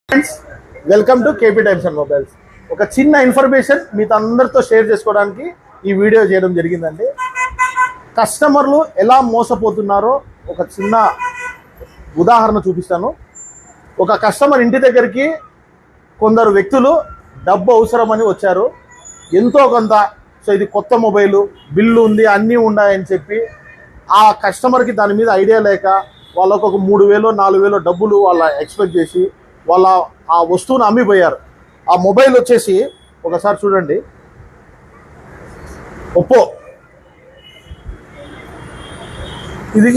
Friends, welcome to KP Times and mobiles. ఒక చిన్న information మీతో అందరితో షేర్ చేసుకోవడానికి ఈ వీడియో చేయడం జరిగిందండి. కస్టమర్లు ఎలా మోసపోతున్నారో ఒక చిన్న ఉదాహరణ చూపిస్తాను. ఒక కస్టమర్ ఇంటి దగ్గరికి కొందరు వ్యక్తులు డబ్బు అవసరమని వచ్చారు. ఎంతో కొంత, సో ఇది కొత్త మొబైలు, బిల్లు ఉంది, అన్నీ ఉన్నాయని చెప్పి ఆ కస్టమర్కి దాని మీద ఐడియా లేక వాళ్ళకు ఒక 3,000 4,000 డబ్బులు వాళ్ళ ఎక్స్పెక్ట్ చేసి వాళ్ళ ఆ వస్తువును అమ్మిపోయారు. ఆ మొబైల్ వచ్చేసి ఒకసారి చూడండి, ఒప్పో. ఇది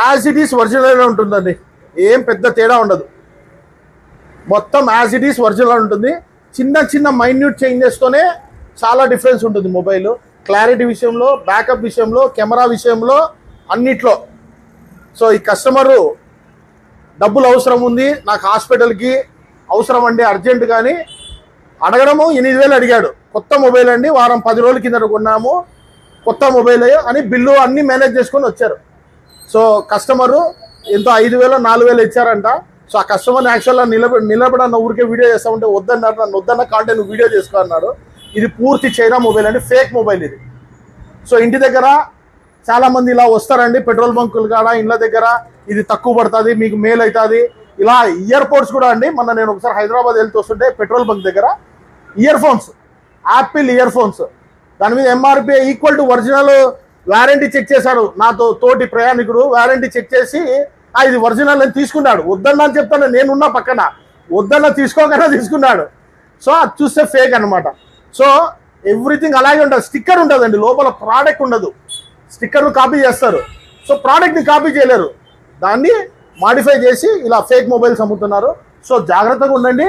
యాజ్ ఇట్ ఈస్ ఒరిజినల్గా ఉంటుందండి, ఏం పెద్ద తేడా ఉండదు. మొత్తం యాజ్ ఇట్ ఈస్ ఒరిజినల్ ఉంటుంది. చిన్న చిన్న మైన్యూట్ చేంజెస్తోనే చాలా డిఫరెన్స్ ఉంటుంది మొబైల్. క్లారిటీ విషయంలో, బ్యాకప్ విషయంలో, కెమెరా విషయంలో, అన్నిట్లో. సో ఈ కస్టమరు డబ్బులు అవసరం ఉంది, నాకు హాస్పిటల్కి అవసరం అండి అర్జెంట్, కానీ అడగడము 8,000 అడిగాడు. కొత్త మొబైల్ అండి, వారం 10 రోజుల కింద కొన్నాము, కొత్త మొబైల్ అని బిల్లు అన్నీ మేనేజ్ చేసుకొని వచ్చారు. సో కస్టమరు ఎంతో 5,000 4,000 ఇచ్చారంట. సో ఆ కస్టమర్ని యాక్చువల్గా నిలబడన్న ఊరికే వీడియో చేస్తా ఉంటే వద్దన్నారు. నన్ను వద్దన్న కాంటే నువ్వు వీడియో చేసుకో అన్నాడు. ఇది పూర్తి చైనా మొబైల్ అండి, ఫేక్ మొబైల్ ఇది. సో ఇంటి దగ్గర చాలామంది ఇలా వస్తారండి, పెట్రోల్ బంకులు కాడ, ఇండ్ల దగ్గర ఇది తక్కువ పడుతుంది, మీకు మేల్ అవుతుంది. ఇలా ఇయర్ పోడ్స్ కూడా అండి, మొన్న నేను ఒకసారి హైదరాబాద్ వెళ్తూ వస్తుంటే పెట్రోల్ బంక్ దగ్గర earphones, Apple earphones, దాని మీద MRP equal to original warranty check చేశాడు. నాతో తోటి ప్రయాణికుడు వారంటీ చెక్ చేసి ఇది ఒరిజినల్ అని తీసుకున్నాడు. వద్దన్నా అని చెప్తాను, నేనున్నా పక్కన, వద్దన్నా తీసుకోకనే తీసుకున్నాడు. సో అది చూస్తే ఫేక్ అనమాట. సో ఎవ్రీథింగ్ అలాగే ఉంటుంది. స్టిక్కర్ ఉంటుందండి, లోపల ప్రోడక్ట్ ఉండదు. స్టిక్కర్ను కాపీ చేస్తారు, సో ప్రోడక్ట్ని కాపీ చేయలేరు, దాన్ని మాడిఫై చేసి ఇలా ఫేక్ మొబైల్స్ అమ్ముతున్నారు. సో జాగ్రత్తగా ఉండండి.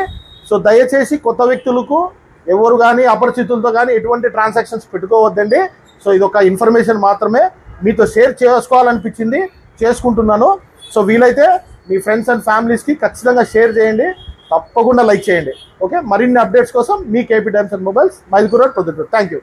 సో దయచేసి కొత్త వ్యక్తులకు ఎవరు కానీ అపరిచితులతో కానీ ఎటువంటి ట్రాన్సాక్షన్స్ పెట్టుకోవద్దండి. సో ఇది ఒక ఇన్ఫర్మేషన్ మాత్రమే మీతో షేర్ చేసుకోవాలనిపించింది, చేసుకుంటున్నాను. సో వీలైతే మీ ఫ్రెండ్స్ అండ్ ఫ్యామిలీస్కి ఖచ్చితంగా షేర్ చేయండి, తప్పకుండా లైక్ చేయండి. ఓకే, మరిన్ని అప్డేట్స్ కోసం మీ KP Times and mobiles, Mydukur road, Proddatur. Thank you.